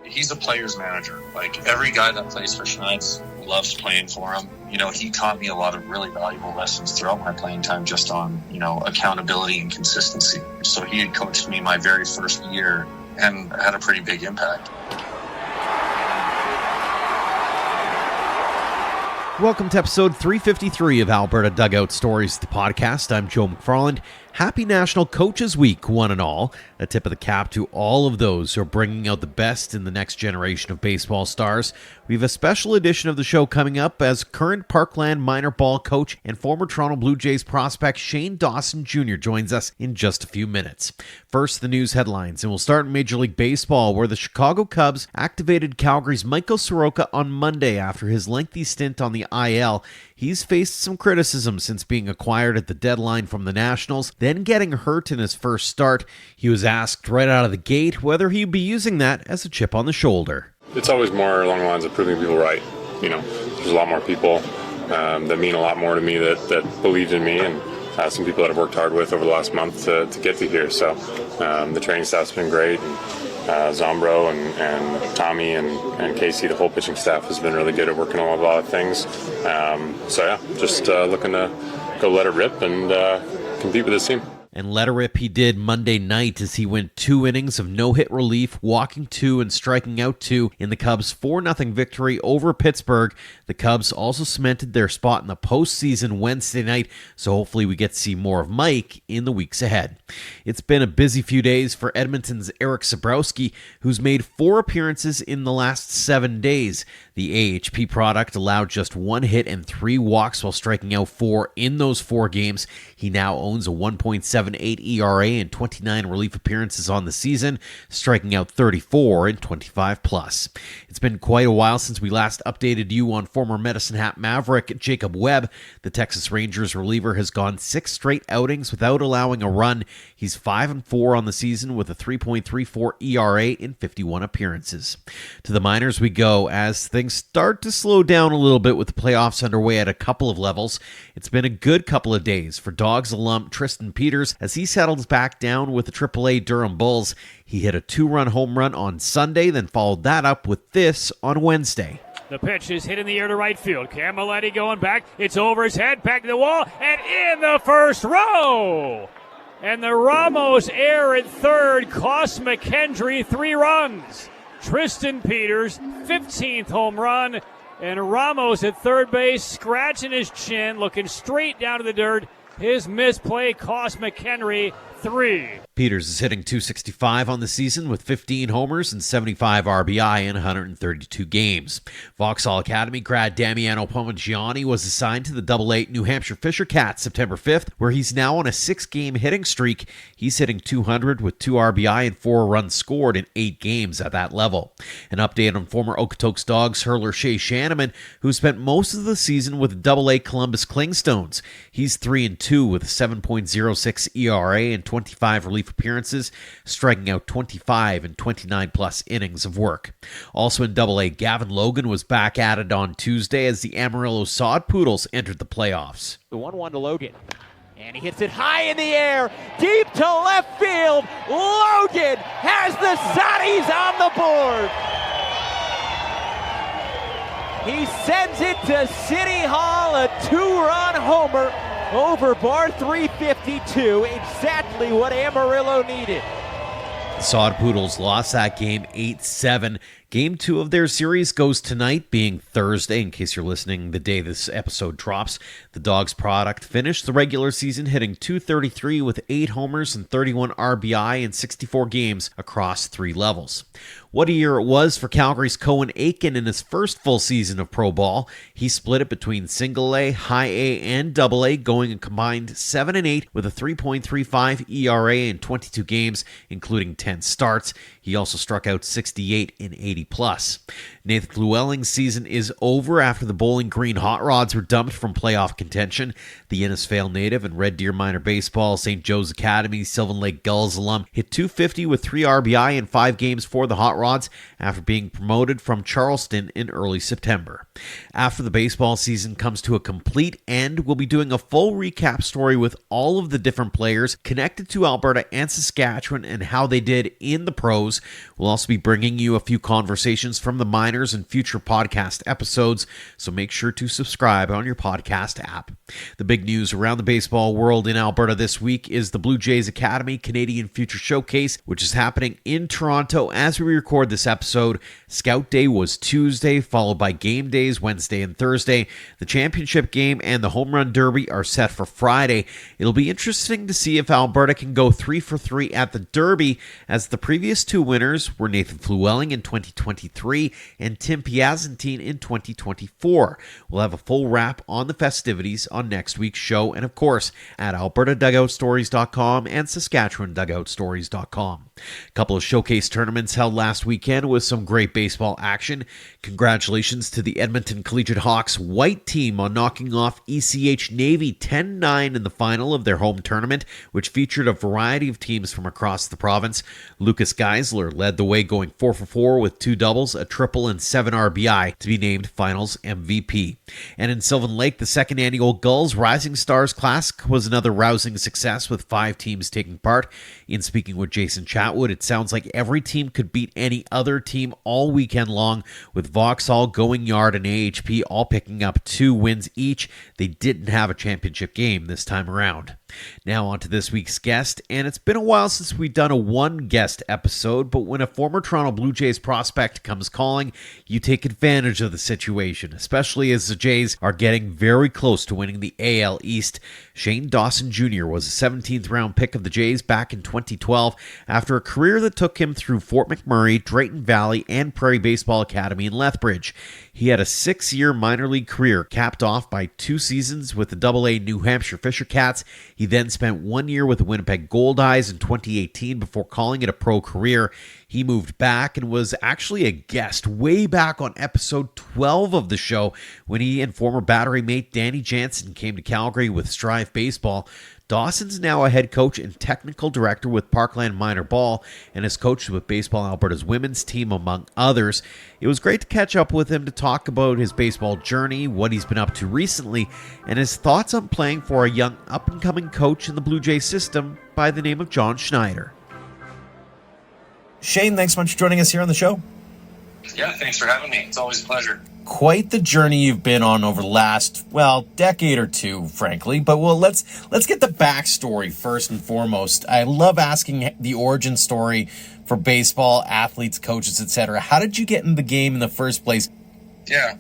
he's a player's manager. Like, every guy that plays for Schneids loves playing for him. He taught me a lot of really valuable lessons throughout my playing time, just on, accountability and consistency. So he had coached me my very first year and had a pretty big impact. Welcome to episode 353 of Alberta Dugout Stories, the podcast. I'm Joe McFarland. Happy National Coaches Week, one and all. A tip of the cap to all of those who are bringing out the best in the next generation of baseball stars. We have a special edition of the show coming up as current Parkland Minor Ball coach and former Toronto Blue Jays prospect Shane Dawson Jr. joins us in just a few minutes. First, the news headlines, and we'll start in Major League Baseball, where the Chicago Cubs activated Calgary's Michael Soroka on Monday after his lengthy stint on the IL. He's faced some criticism since being acquired at the deadline from the Nationals, then getting hurt in his first start. He was asked right out of the gate whether he'd be using that as a chip on the shoulder. It's always more along the lines of proving people right. There's a lot more people that mean a lot more to me that believed in me, and some people that I've worked hard with over the last month to get to here. So the training staff's been great. Zombro and Tommy and Casey, the whole pitching staff has been really good at working on a lot of things. Just looking to go let it rip and compete with this team. And let it rip he did Monday night as he went 2 innings of no-hit relief, walking 2 and striking out 2 in the Cubs' 4-0 victory over Pittsburgh. The Cubs also cemented their spot in the postseason Wednesday night, so hopefully we get to see more of Mike in the weeks ahead. It's been a busy few days for Edmonton's Eric Sabrowski, who's made 4 appearances in the last 7 days. The AHP product allowed just 1 hit and 3 walks while striking out 4 in those 4 games. He now owns a 1.78 ERA and 29 relief appearances on the season, striking out 34 in 25 plus. It's been quite a while since we last updated you on former Medicine Hat Maverick Jacob Webb. The Texas Rangers reliever has gone 6 straight outings without allowing a run. He's 5-4 on the season with a 3.34 ERA in 51 appearances. To the minors we go as things start to slow down a little bit with the playoffs underway at a couple of levels. It's been a good couple of days for Dogs alum Tristan Peters as he settles back down with the AAA Durham Bulls. He hit a 2-run home run on Sunday, then followed that up with this on Wednesday. The pitch is hit in the air to right field. Camilletti going back. It's over his head, back to the wall, and in the first row. And the Ramos error at third cost McKendry 3 runs. Tristan Peters, 15th home run, and Ramos at third base, scratching his chin, looking straight down to the dirt. His misplay cost McHenry 3. Peters is hitting .265 on the season with 15 homers and 75 RBI in 132 games. Vauxhall Academy grad Damiano Parmigiani was assigned to the Double-A New Hampshire Fisher Cats September 5th, where he's now on a 6-game hitting streak. He's hitting .200 with 2 RBI and 4 runs scored in 8 games at that level. An update on former Okotoks Dogs hurler Shea Shanneman, who spent most of the season with Double-A Columbus Clingstones. He's 3-2 with a 7.06 ERA and 25 relief appearances, striking out 25 and 29 plus innings of work. Also in Double-A, Gavin Logan was back at it on Tuesday as the Amarillo Sod Poodles entered the playoffs. The 1-1 to Logan. And he hits it high in the air, deep to left field. Logan has the Soddies on the board. He sends it to City Hall, a 2-run homer over bar 352, exactly what Amarillo needed. The Sod Poodles lost that game 8-7. Game 2 of their series goes tonight, being Thursday, in case you're listening the day this episode drops. The Dogs product finished the regular season hitting .233 with 8 homers and 31 RBI in 64 games across 3 levels. What a year it was for Calgary's Cohen Aiken in his first full season of pro ball. He split it between single A, high A, and double A, going a combined 7-8 with a 3.35 ERA in 22 games, including 10 starts. He also struck out 68 in 80 plus. Nathan Llewellyn's season is over after the Bowling Green Hot Rods were dumped from playoff contention. The Innisfail native and Red Deer Minor Baseball, St. Joe's Academy, Sylvan Lake Gulls alum hit .250 with 3 RBI in 5 games for the Hot Rods after being promoted from Charleston in early September. After the baseball season comes to a complete end, we'll be doing a full recap story with all of the different players connected to Alberta and Saskatchewan and how they did in the pros. shows. We'll also be bringing you a few conversations from the minors in future podcast episodes, so make sure to subscribe on your podcast app. The big news around the baseball world in Alberta this week is the Blue Jays Academy Canadian Future Showcase, which is happening in Toronto as we record this episode. Scout Day was Tuesday, followed by game days Wednesday and Thursday. The championship game and the home run derby are set for Friday. It'll be interesting to see if Alberta can go 3 for 3 at the derby, as the previous two winners were Nathan Flewelling in 2023 and Tim Piazentine in 2024. We'll have a full wrap on the festivities on next week's show, and of course at albertadugoutstories.com and saskatchewandugoutstories.com. A couple of showcase tournaments held last weekend with some great baseball action. Congratulations to the Edmonton Collegiate Hawks white team on knocking off ECH Navy 10-9 in the final of their home tournament, which featured a variety of teams from across the province. Lucas Geisler led the way, going 4 for 4 with 2 doubles, a triple, and 7 RBI to be named finals MVP. And in Sylvan Lake, the second annual Gulls Rising Stars Classic was another rousing success with 5 teams taking part. In speaking with Jason Chatwood, it sounds like every team could beat any other team all weekend long, with Vauxhall, Going Yard, and AHP all picking up 2 wins each. They didn't have a championship game this time around. Now on to this week's guest, and it's been a while since we've done a one-guest episode, but when a former Toronto Blue Jays prospect comes calling, you take advantage of the situation, especially as the Jays are getting very close to winning the AL East. Shane Dawson Jr. was a 17th round pick of the Jays back in 2012 after a career that took him through Fort McMurray, Drayton Valley, and Prairie Baseball Academy in Lethbridge. He had a 6-year minor league career capped off by 2 seasons with the AA New Hampshire Fisher Cats. He then spent 1 year with the Winnipeg Goldeyes in 2018 before calling it a pro career. He moved back and was actually a guest way back on episode 12 of the show when he and former Battery mate Danny Jansen came to Calgary with Strive Baseball. Dawson's now a head coach and technical director with Parkland Minor Ball and has coached with Baseball Alberta's women's team, among others. It was great to catch up with him to talk about his baseball journey, what he's been up to recently, and his thoughts on playing for a young up-and-coming coach in the Blue Jay system by the name of John Schneider. Shane, thanks so much for joining us here on the show. Yeah, thanks for having me. It's always a pleasure. Quite the journey you've been on over the last, decade or two, frankly. But let's get the backstory first and foremost. I love asking the origin story for baseball, athletes, coaches, etc. How did you get in the game in the first place? Yeah.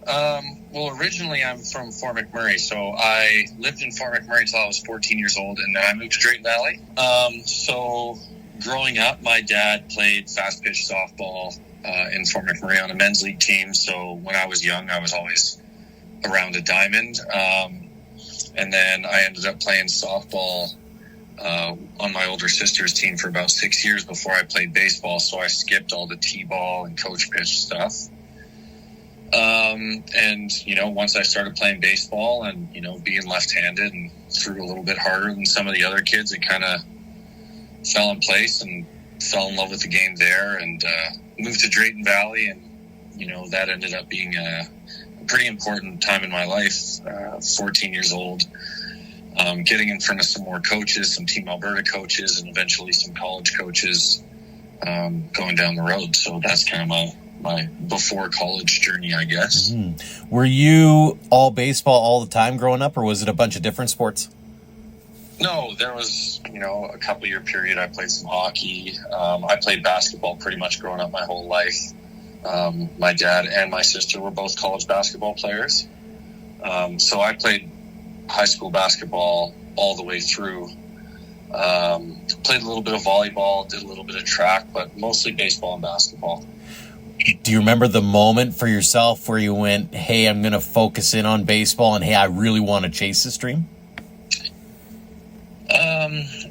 Well, originally I'm from Fort McMurray, so I lived in Fort McMurray until I was 14 years old, and then I moved to Drayton Valley. So growing up, my dad played fast pitch softball in Fort McMurray on a men's league team. So when I was young, I was always around a diamond. And then I ended up playing softball on my older sister's team for about 6 years before I played baseball. So I skipped all the T-ball and coach pitch stuff. And, once I started playing baseball and, being left-handed and threw a little bit harder than some of the other kids, it kind of fell in place and fell in love with the game there, and moved to Drayton Valley, and that ended up being a pretty important time in my life. 14 years old, getting in front of some more coaches, some Team Alberta coaches, and eventually some college coaches, going down the road. So that's kind of my before college journey, I guess. Mm-hmm. Were you all baseball all the time growing up, or was it a bunch of different sports? No, there was, a couple-year period I played some hockey. I played basketball pretty much growing up my whole life. My dad and my sister were both college basketball players. So I played high school basketball all the way through. Played a little bit of volleyball, did a little bit of track, but mostly baseball and basketball. Do you remember the moment for yourself where you went, hey, I'm going to focus in on baseball, and hey, I really want to chase this dream?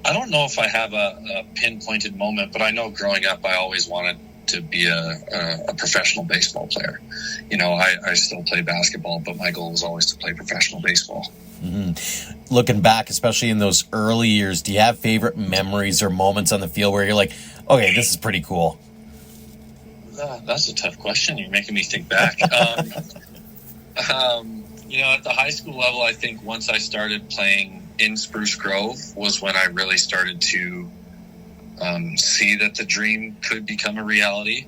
I don't know if I have a pinpointed moment, but I know growing up I always wanted to be a professional baseball player. I still play basketball, but my goal was always to play professional baseball. Mm-hmm. Looking back, especially in those early years, do you have favorite memories or moments on the field where you're like, okay, this is pretty cool? That's a tough question. You're making me think back. At the high school level, I think once I started playing in Spruce Grove was when I really started to see that the dream could become a reality.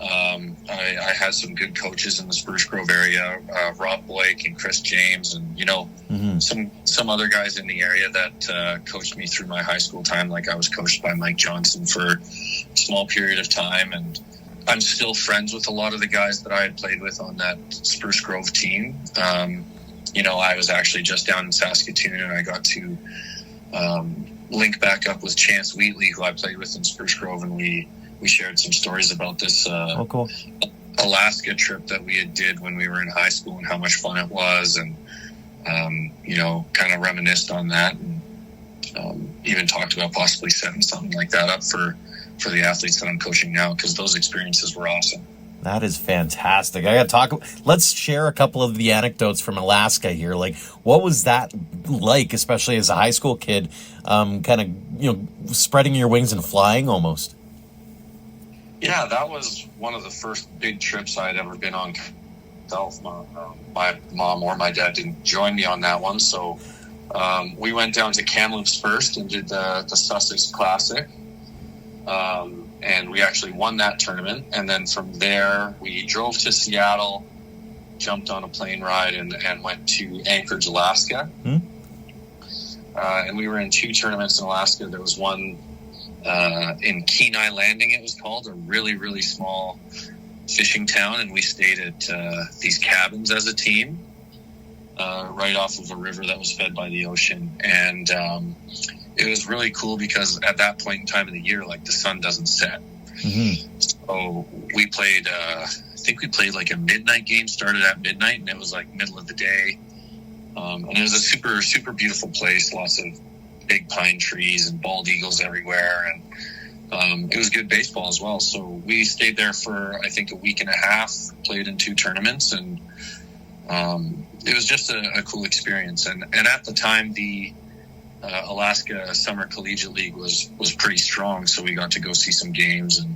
I had some good coaches in the Spruce Grove area, Rob Boyk and Chris James, and some other guys in the area that coached me through my high school time. Like I was coached by Mike Johnson for a small period of time, and I'm still friends with a lot of the guys that I had played with on that Spruce Grove team. I was actually just down in Saskatoon, and I got to link back up with Chance Wheatley, who I played with in Spruce Grove, and we shared some stories about this cool. Alaska trip that we did when we were in high school and how much fun it was, and kind of reminisced on that, and even talked about possibly setting something like that up for the athletes that I'm coaching now, because those experiences were awesome. That is fantastic. I got to talk. Let's share a couple of the anecdotes from Alaska here. Like, what was that like, especially as a high school kid, spreading your wings and flying almost? Yeah, that was one of the first big trips I had ever been on. My mom or my dad didn't join me on that one, so we went down to Kamloops first and did the Sussex Classic. And we actually won that tournament. And then from there, we drove to Seattle, jumped on a plane ride, and went to Anchorage, Alaska. And we were in 2 tournaments in Alaska. There was one in Kenai Landing, it was called, a really, really small fishing town. And we stayed at these cabins as a team right off of a river that was fed by the ocean. And it was really cool because at that point in time of the year, like, the sun doesn't set. So we played, I think we played like a midnight game, started at midnight, and it was like middle of the day. And it was a super, super beautiful place, lots of big pine trees and bald eagles everywhere. And it was good baseball as well. So we stayed there for, I think, a week and a half, played in 2 tournaments, and it was just a cool experience. And at the time, the Alaska Summer Collegiate League was pretty strong, so we got to go see some games and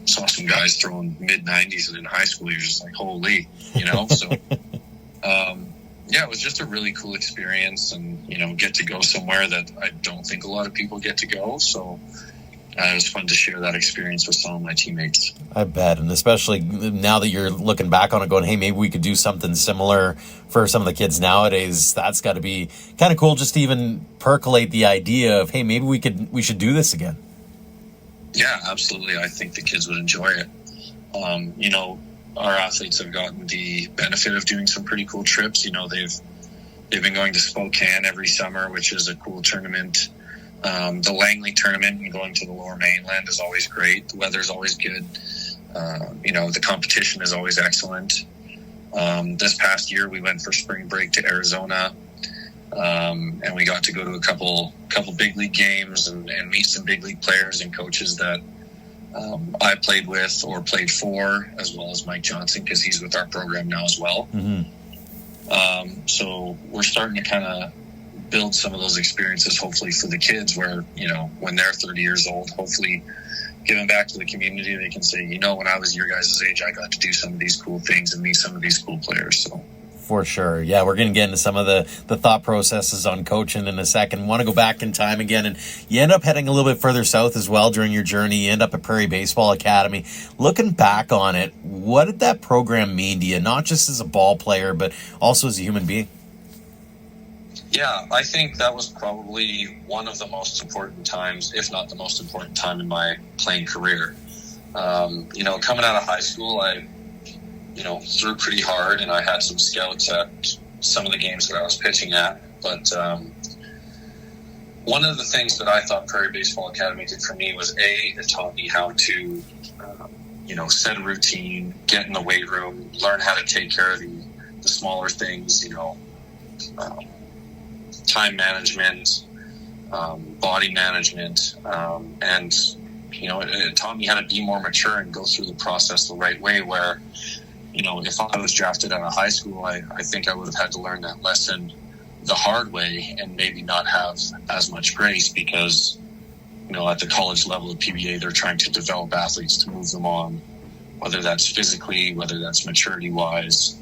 saw some guys throwing mid-90s, and in high school you're just like, holy, so it was just a really cool experience, and get to go somewhere that I don't think a lot of people get to go, so it was fun to share that experience with some of my teammates. I bet, and especially now that you're looking back on it going, hey, maybe we could do something similar for some of the kids nowadays. That's got to be kind of cool, just to even percolate the idea of, hey, maybe we should do this again. Yeah, absolutely. I think the kids would enjoy it. Our athletes have gotten the benefit of doing some pretty cool trips. They've been going to Spokane every summer, which is a cool tournament. The Langley tournament and going to the Lower Mainland is always great. The weather's always good. The competition is always excellent. This past year, we went for spring break to Arizona, and we got to go to a couple big league games and meet some big league players and coaches that I played with or played for, as well as Mike Johnson, because he's with our program now as well. So we're starting to kind of build some of those experiences, hopefully for the kids, where when they're 30 years old, hopefully giving back to the community, they can say, when I was your guys' age, I got to do some of these cool things and meet some of these cool players. So for sure. Yeah, we're going to get into some of the thought processes on coaching in a second. Want to go back in time again, and you end up heading a little bit further south as well during your journey. You end up at Prairie Baseball Academy. Looking back on it, what did that program mean to you, not just as a ball player, but also as a human being? Yeah, I think that was probably one of the most important times, if not the most important time in my playing career. Coming out of high school, I threw pretty hard, and I had some scouts at some of the games that I was pitching at. But one of the things that I thought Prairie Baseball Academy did for me was, it taught me how to, set a routine, get in the weight room, learn how to take care of the smaller things, time management, body management, and it taught me how to be more mature and go through the process the right way, where if I was drafted out of high school, I think I would have had to learn that lesson the hard way and maybe not have as much grace, because at the college level of PBA, they're trying to develop athletes to move them on, whether that's physically, whether that's maturity wise,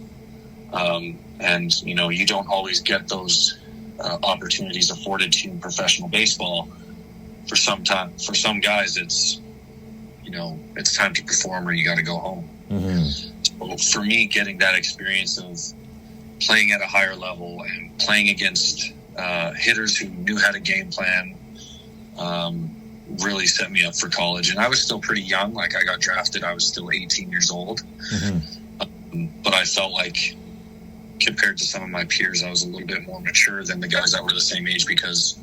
and you don't always get those opportunities afforded to you in professional baseball for some guys, it's, you know, it's time to perform or you got to go home. So for me, getting that experience of playing at a higher level and playing against hitters who knew how to game plan really set me up for college. And I was still pretty young. Like, I got drafted, I was still 18 years old. But I felt like, compared to some of my peers, I was a little bit more mature than the guys that were the same age, because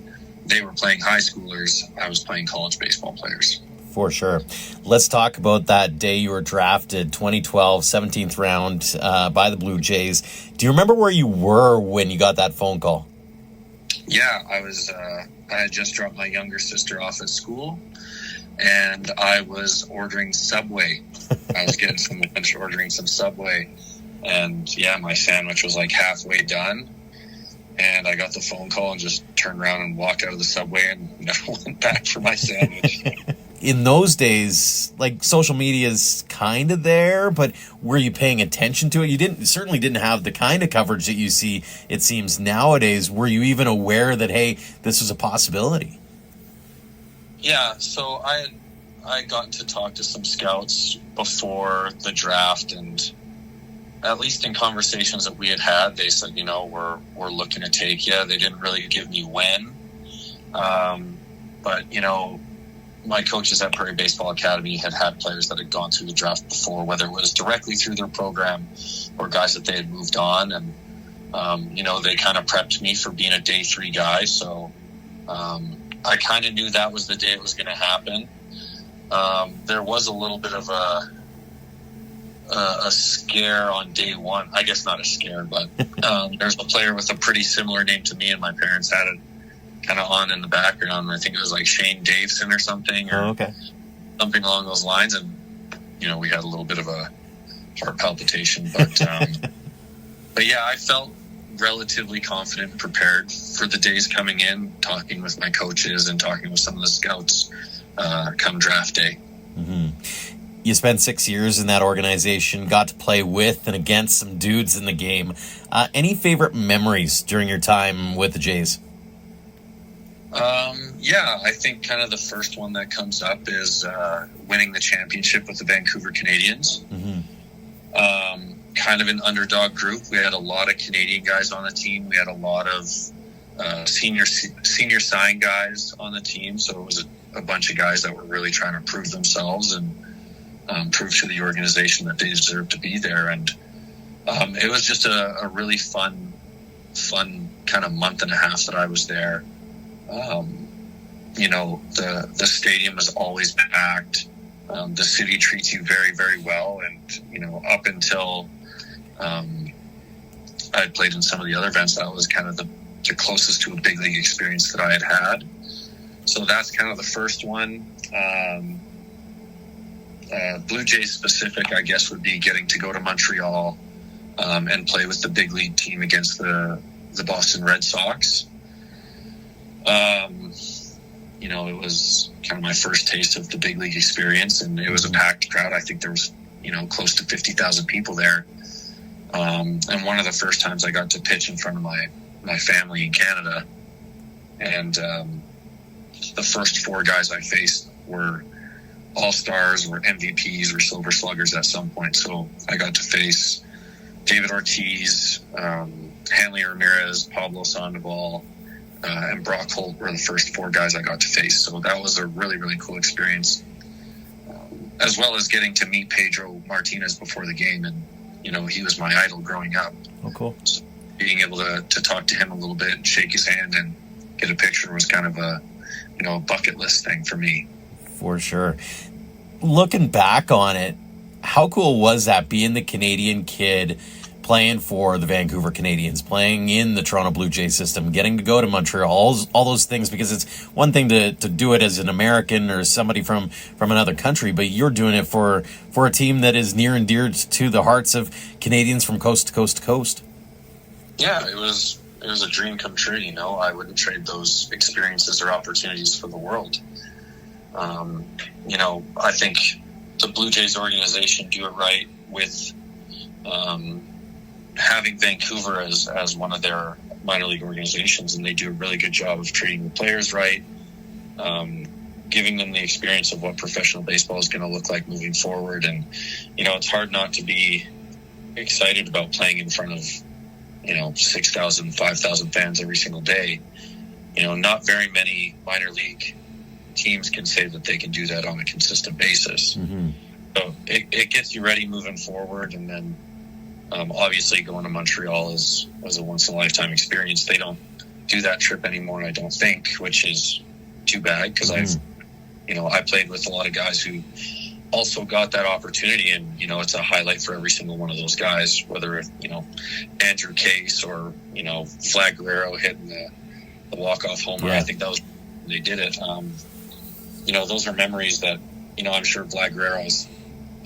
they were playing high schoolers. I was playing college baseball players. For sure. Let's talk about that day you were drafted, 2012, 17th round by the Blue Jays. Do you remember where you were when you got that phone call? Yeah, I had just dropped my younger sister off at school, and I was ordering Subway. I was getting some lunch, ordering some Subway, and yeah, my sandwich was like halfway done, and I got the phone call and just turned around and walked out of the Subway and never went back for my sandwich. In those days, like, social media is kind of there, but were you paying attention to it? You certainly didn't have the kind of coverage that you see, it seems, nowadays. Were you even aware that, hey, this was a possibility? Yeah, so I got to talk to some scouts before the draft, and at least in conversations that we had, they said, you know, we're looking to take you. They didn't really give me when, but, you know, my coaches at Prairie Baseball Academy had players that had gone through the draft before, whether it was directly through their program or guys that they had moved on. And, you know, they kind of prepped me for being a day 3 guy. So I kind of knew that was the day it was going to happen. There was a little bit of a scare on day 1. I guess not a scare, but there's a player with a pretty similar name to me, and my parents had it kind of on in the background. I think it was like Shane Davison or something, or something along those lines. And, you know, we had a little bit of a heart palpitation, but yeah, I felt relatively confident and prepared for the days coming in, talking with my coaches and talking with some of the scouts come draft day. You spent 6 years in that organization, got to play with and against some dudes in the game. Any favorite memories during your time with the Jays? Yeah, I think kind of the first one that comes up is winning the championship with the Vancouver Canadians. Kind of an underdog group. We had a lot of Canadian guys on the team. We had a lot of senior sign guys on the team. So it was a bunch of guys that were really trying to prove themselves and prove to the organization that they deserved to be there. And it was just a really fun kind of month and a half that I was there. You know, the stadium is always packed. The city treats you very, very well. And, you know, up until I had played in some of the other events, that was kind of the closest to a big league experience that I had. So that's kind of the first one. Blue Jays specific, I guess, would be getting to go to Montreal and play with the big league team against the Boston Red Sox. You know, it was kind of my first taste of the big league experience, and it was a packed crowd. I think there was, you know, close to 50,000 people there. And one of the first times I got to pitch in front of my family in Canada. And the first 4 guys I faced were all-stars, were MVPs, were silver sluggers at some point. So I got to face David Ortiz, Hanley Ramirez, Pablo Sandoval, and Brock Holt were the first 4 guys I got to face. So that was a really, really cool experience, as well as getting to meet Pedro Martinez before the game. And, you know, he was my idol growing up. Oh, cool. So being able to talk to him a little bit and shake his hand and get a picture was kind of a bucket list thing for me. For sure. Looking back on it, how cool was that, being the Canadian kid playing for the Vancouver Canadians, playing in the Toronto Blue Jays system, getting to go to Montreal, all those things, because it's one thing to do it as an American or somebody from another country, but you're doing it for a team that is near and dear to the hearts of Canadians from coast to coast to coast. Yeah, it was a dream come true. You know, I wouldn't trade those experiences or opportunities for the world. You know, I think the Blue Jays organization do it right with having Vancouver as one of their minor league organizations, and they do a really good job of treating the players right. giving them the experience of what professional baseball is going to look like moving forward. And, it's hard not to be excited about playing in front of, 6,000, 5,000 fans every single day. Not very many minor league teams can say that they can do that on a consistent basis. Mm-hmm. So it gets you ready moving forward. And then obviously going to Montreal was a once-in-a-lifetime experience. They don't do that trip anymore, I don't think, which is too bad, because I played with a lot of guys who also got that opportunity, and it's a highlight for every single one of those guys, whether Andrew Case or Vlad Guerrero hitting the walk-off homer. I think that was when they did it. Those are memories that I'm sure Vlad Guerrero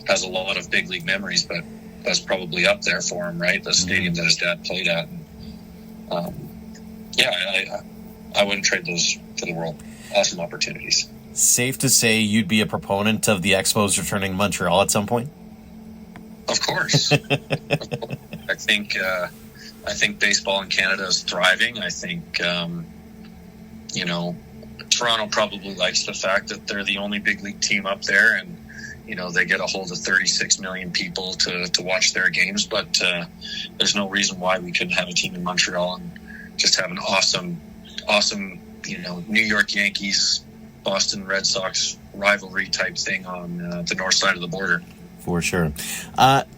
has a lot of big league memories, but that's probably up there for him, right? The stadium that his dad played at. I wouldn't trade those for the world. Awesome opportunities. Safe to say you'd be a proponent of the Expos returning to Montreal at some point? Of course. I think baseball in Canada is thriving. I think, Toronto probably likes the fact that they're the only big league team up there, and, they get a hold of 36 million people to watch their games. But there's no reason why we couldn't have a team in Montreal and just have an awesome, New York Yankees, Boston Red Sox rivalry type thing on the north side of the border. For sure.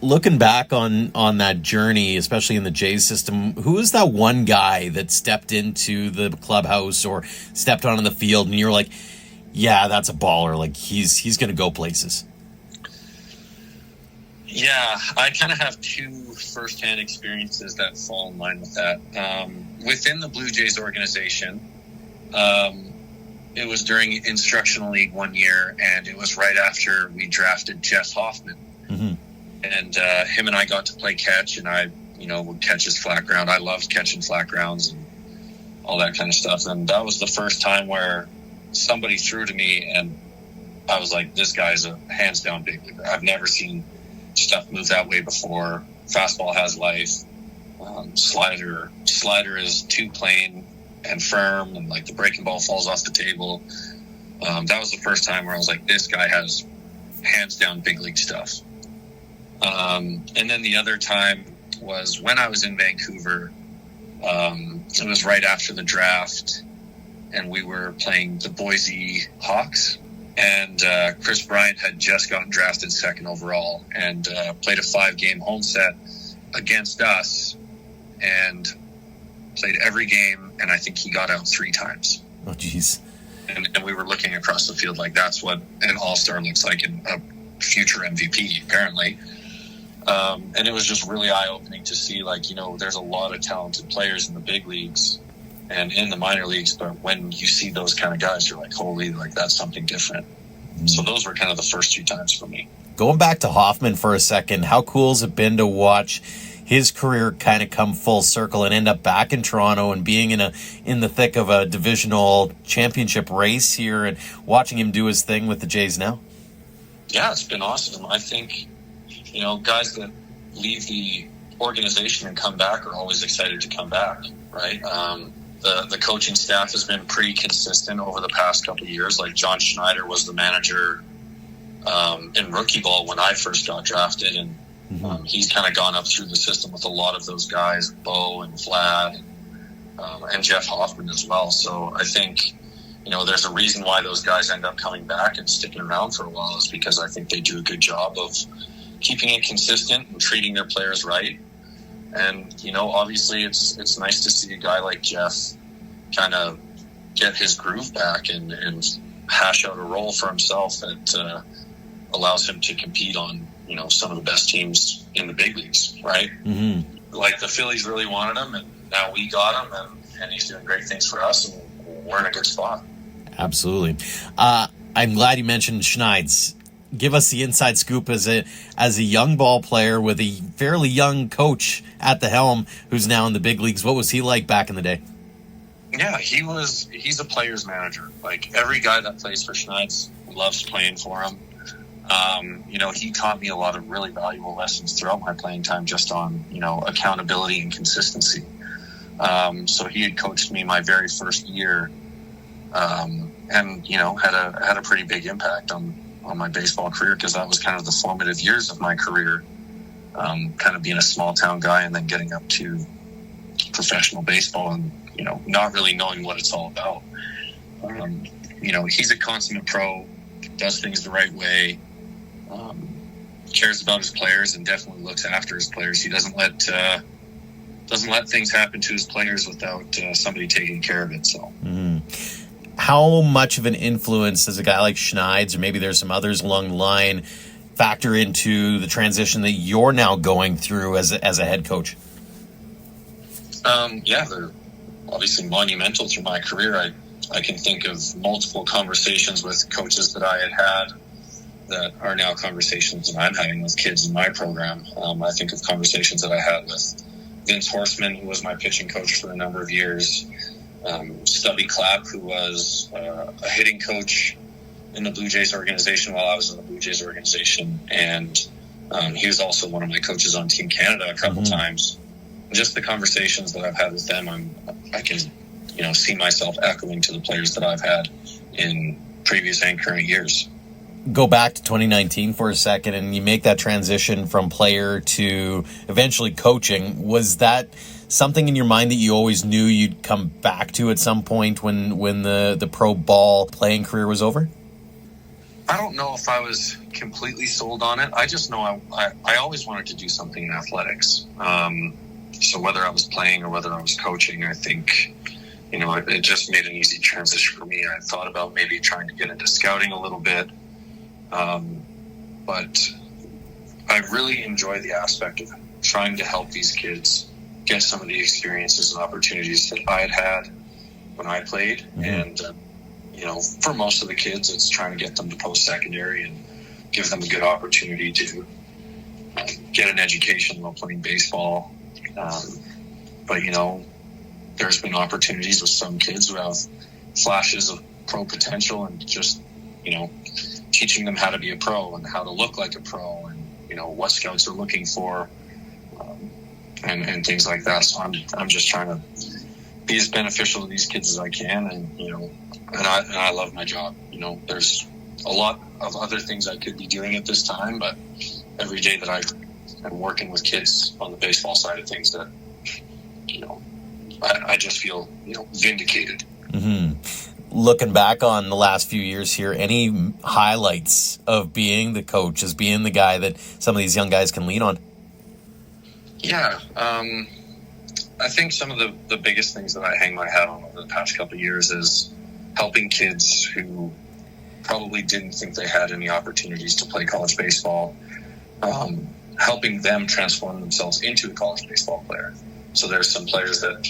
Looking back on that journey, especially in the Jays system, who is that one guy that stepped into the clubhouse or stepped onto the field and you're like, yeah, that's a baller. Like he's going to go places. Yeah, I kind of have two firsthand experiences that fall in line with that. Within the Blue Jays organization, it was during Instructional League one year, and it was right after we drafted Jeff Hoffman. Mm-hmm. And him and I got to play catch, and I, would catch his flat ground. I loved catching flat grounds and all that kind of stuff. And that was the first time where somebody threw to me, and I was like, this guy's a hands-down big leaguer. I've never seen stuff move that way before. Fastball has life. Slider is too plain and firm, and like the breaking ball falls off the table. That was the first time where I was like, this guy has hands down big league stuff. And then the other time was when I was in Vancouver. It was right after the draft, and we were playing the Boise Hawks, and Chris Bryant had just gotten drafted second overall and played a 5-game home set against us and played every game, and I think he got out 3 times. Oh, jeez. And we were looking across the field like that's what an all-star looks like, in a future MVP, apparently. And it was just really eye-opening to see, there's a lot of talented players in the big leagues and in the minor leagues, but when you see those kind of guys, you're like, holy, that's something different. Mm-hmm. So those were kind of the first 2 times for me. Going back to Hoffman for a second, how cool has it been to watch his career kind of come full circle and end up back in Toronto and being in the thick of a divisional championship race here and watching him do his thing with the Jays now? Yeah, it's been awesome. I think, guys that leave the organization and come back are always excited to come back, right? The coaching staff has been pretty consistent over the past couple of years. Like John Schneider was the manager in rookie ball when I first got drafted, and he's kind of gone up through the system with a lot of those guys, Bo and Vlad, and Jeff Hoffman as well. So I think, there's a reason why those guys end up coming back and sticking around for a while, is because I think they do a good job of keeping it consistent and treating their players right. And, obviously it's nice to see a guy like Jeff kind of get his groove back and hash out a role for himself that allows him to compete on, some of the best teams in the big leagues, right? Mm-hmm. Like the Phillies really wanted him, and now we got him, and he's doing great things for us, and we're in a good spot. Absolutely. I'm glad you mentioned Schneids. Give us the inside scoop as a young ball player with a fairly young coach at the helm who's now in the big leagues. What was he like back in the day? Yeah, he's a player's manager. Like every guy that plays for Schneids loves playing for him. He taught me a lot of really valuable lessons throughout my playing time just on, accountability and consistency. So he had coached me my very first year. and had a pretty big impact on my baseball career, because that was kind of the formative years of my career, kind of being a small town guy and then getting up to professional baseball and not really knowing what it's all about. He's a consummate pro, does things the right way, cares about his players, and definitely looks after his players. He doesn't let things happen to his players without somebody taking care of it. So. Mm-hmm. How much of an influence does a guy like Schneider, or maybe there's some others along the line, factor into the transition that you're now going through as a head coach? They're obviously monumental through my career. I can think of multiple conversations with coaches that I had that are now conversations that I'm having with kids in my program. I think of conversations that I had with Vince Horstman, who was my pitching coach for a number of years, Stubby Clapp, who was a hitting coach in the Blue Jays organization while I was in the Blue Jays organization, and he was also one of my coaches on Team Canada a couple times. Just the conversations that I've had with them, I can see myself echoing to the players that I've had in previous and current years. Go back to 2019 for a second, and you make that transition from player to eventually coaching. Was that something in your mind that you always knew you'd come back to at some point when the pro ball playing career was over? I don't know if I was completely sold on it. I just know I always wanted to do something in athletics. So whether I was playing or whether I was coaching, I think, it just made an easy transition for me. I thought about maybe trying to get into scouting a little bit. But I really enjoy the aspect of trying to help these kids get some of the experiences and opportunities that I had when I played. And, for most of the kids, it's trying to get them to post-secondary and give them a good opportunity to get an education while playing baseball. But there's been opportunities with some kids who have flashes of pro potential, and just, teaching them how to be a pro and how to look like a pro, and, what scouts are looking for, and things like that. So I'm just trying to be as beneficial to these kids as I can. And I love my job. There's a lot of other things I could be doing at this time, but every day that I'm working with kids on the baseball side of things, that, I just feel, vindicated. Mm-hmm. Looking back on the last few years here, any highlights of being the coach, as being the guy that some of these young guys can lean on? Yeah. I think some of the biggest things that I hang my hat on over the past couple of years is helping kids who probably didn't think they had any opportunities to play college baseball, helping them transform themselves into a college baseball player. So there's some players that,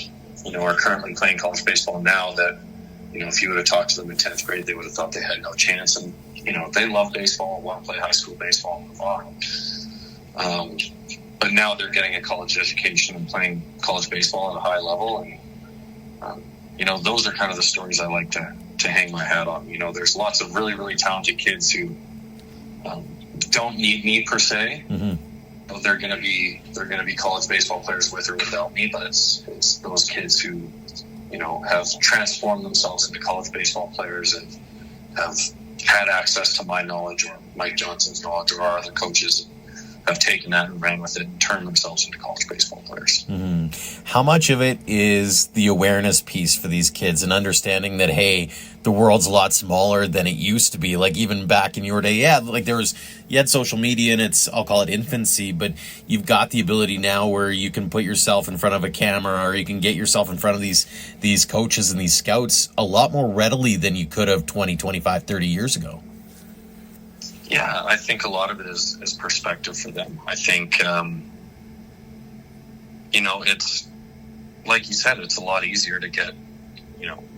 are currently playing college baseball now that, if you would have talked to them in 10th grade, they would have thought they had no chance. And, they love baseball, want to play high school baseball, and move on. But now they're getting a college education and playing college baseball at a high level. And, those are kind of the stories I like to hang my hat on. There's lots of really, really talented kids who don't need me per se. Mm-hmm. They're going to be college baseball players with or without me, but it's those kids who, have transformed themselves into college baseball players and have had access to my knowledge or Mike Johnson's knowledge or our other coaches, have taken that and ran with it and turned themselves into college baseball players. Mm-hmm. How much of it is the awareness piece for these kids and understanding that, hey, the world's a lot smaller than it used to be? Like, even back in your day, you had social media and I'll call it infancy, but you've got the ability now where you can put yourself in front of a camera, or you can get yourself in front of these coaches and these scouts a lot more readily than you could have 20, 25, 30 years ago. Yeah, I think a lot of it is perspective for them. I think, it's, like you said, it's a lot easier to get,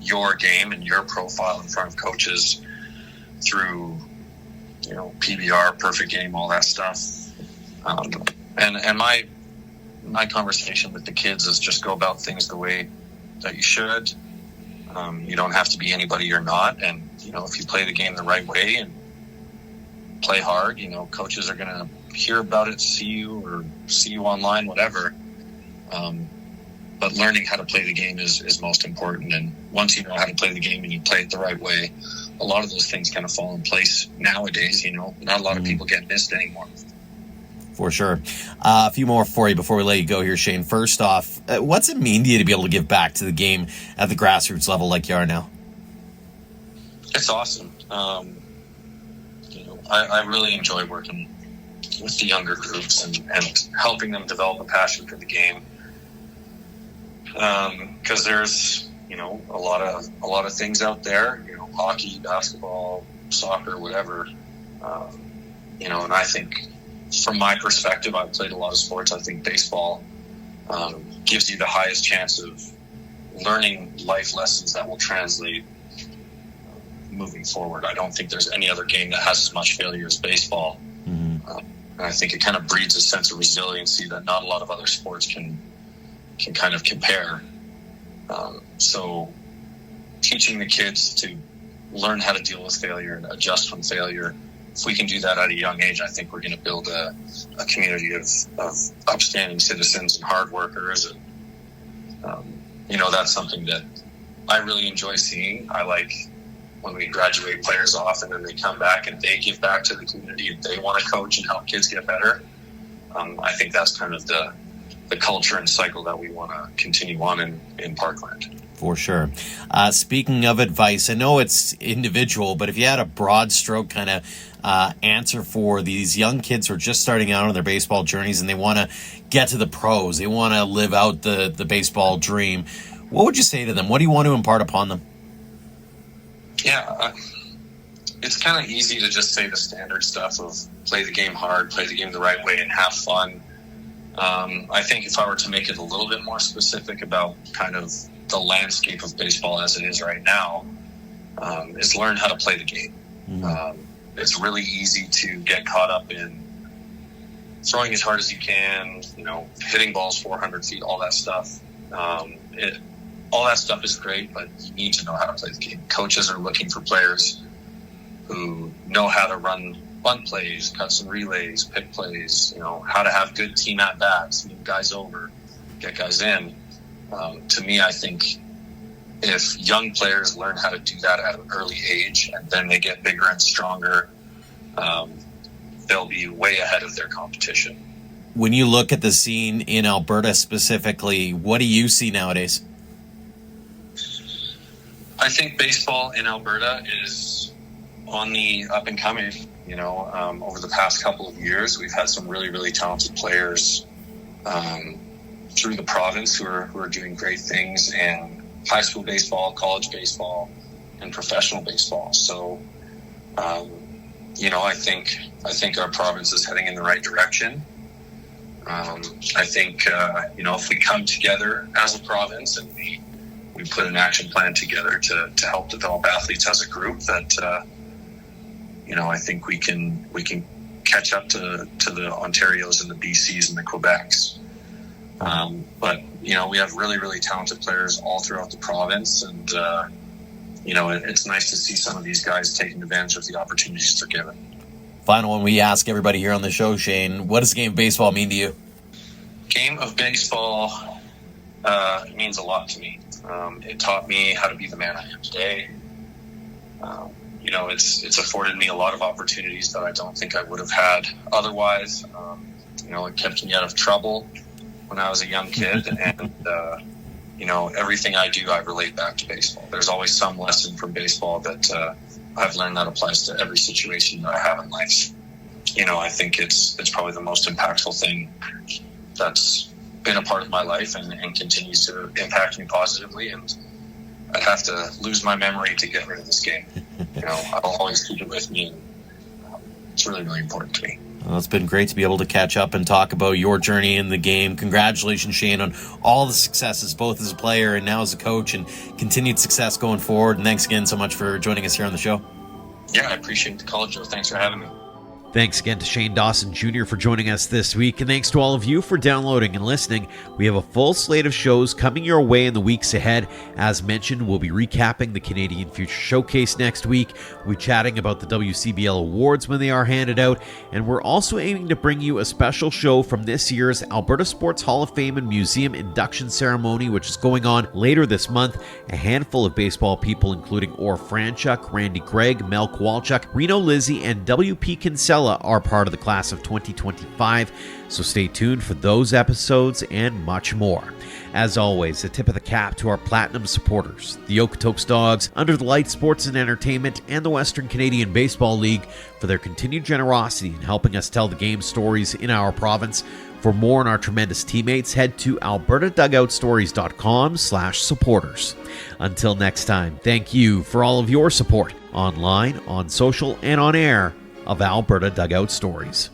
your game and your profile in front of coaches through, PBR, perfect game, all that stuff. And my conversation with the kids is just go about things the way that you should. You don't have to be anybody you're not. And, if you play the game the right way and play hard, coaches are going to hear about it, see you online, whatever. but learning how to play the game is most important. And once you know how to play the game and you play it the right way, a lot of those things kind of fall in place nowadays. Not a lot of people get missed anymore. For sure. A few more for you before we let you go here, Shane. First off, what's it mean to you to be able to give back to the game at the grassroots level like you are now? It's awesome. I really enjoy working with the younger groups and helping them develop a passion for the game. Because there's, a lot of things out there, hockey, basketball, soccer, whatever. And I think from my perspective, I've played a lot of sports. I think baseball gives you the highest chance of learning life lessons that will translate moving forward. I don't think there's any other game that has as much failure as baseball. And I think it kind of breeds a sense of resiliency that not a lot of other sports can kind of compare. So teaching the kids to learn how to deal with failure and adjust from failure, if we can do that at a young age, I think we're going to build a community of upstanding citizens and hard workers. And, that's something that I really enjoy seeing. I like when we graduate players off and then they come back and they give back to the community and they want to coach and help kids get better. I think that's kind of the culture and cycle that we want to continue on in Parkland. For sure. Speaking of advice, I know it's individual, but if you had a broad stroke kind of answer for these young kids who are just starting out on their baseball journeys and they want to get to the pros, they want to live out the baseball dream, what would you say to them? What do you want to impart upon them? Yeah, it's kind of easy to just say the standard stuff of play the game hard, play the game the right way, and have fun. I think if I were to make it a little bit more specific about kind of the landscape of baseball as it is right now, is learn how to play the game. It's really easy to get caught up in throwing as hard as you can, hitting balls 400 feet, all that stuff. All that stuff is great, but you need to know how to play the game. Coaches are looking for players who know how to run bunt plays, cuts and relays, pick plays, how to have good team at-bats, move guys over, get guys in. To me, I think if young players learn how to do that at an early age and then they get bigger and stronger, they'll be way ahead of their competition. When you look at the scene in Alberta specifically, what do you see nowadays? I think baseball in Alberta is on the up and coming. Over the past couple of years, we've had some really, really talented players through the province who are doing great things in high school baseball, college baseball, and professional baseball. So, I think our province is heading in the right direction. I think if we come together as a province and we put an action plan together to help develop athletes as a group, that I think we can catch up to the Ontarios and the BCs and the Quebecs. But we have really, really talented players all throughout the province, and it's nice to see some of these guys taking advantage of the opportunities they're given. Final one we ask everybody here on the show, Shane, what does the game of baseball mean to you? Game of baseball means a lot to me. It taught me how to be the man I am today. It's afforded me a lot of opportunities that I don't think I would have had otherwise. It kept me out of trouble when I was a young kid, and everything I do, I relate back to baseball. There's always some lesson from baseball that I've learned that applies to every situation that I have in life. I think it's probably the most impactful thing that's been a part of my life and continues to impact me positively. And I'd have to lose my memory to get rid of this game. I'll always keep it with me, and it's really, really important to me. Well, it's been great to be able to catch up and talk about your journey in the game. Congratulations, Shane, on all the successes, both as a player and now as a coach, and continued success going forward. And thanks again so much for joining us here on the show. Yeah, I appreciate the call, Joe. Thanks for having me. Thanks again to Shane Dawson Jr. for joining us this week, and thanks to all of you for downloading and listening. We have a full slate of shows coming your way in the weeks ahead. As mentioned, we'll be recapping the Canadian Future Showcase next week. We'll be chatting about the WCBL awards when they are handed out, and we're also aiming to bring you a special show from this year's Alberta Sports Hall of Fame and Museum induction ceremony, which is going on later this month. A handful of baseball people, including Orr Franchuk, Randy Gregg, Mel Kowalchuk, Reno Lizzie, and W.P. Kinsella are part of the class of 2025, so stay tuned for those episodes and much more. As always, a tip of the cap to our Platinum supporters, the Okotoks Dogs, Under the Lights Sports and Entertainment, and the Western Canadian Baseball League for their continued generosity in helping us tell the game stories in our province. For more on our tremendous teammates, head to albertadugoutstories.com/supporters. Until next time, thank you for all of your support, online, on social, and on air, of Alberta Dugout Stories.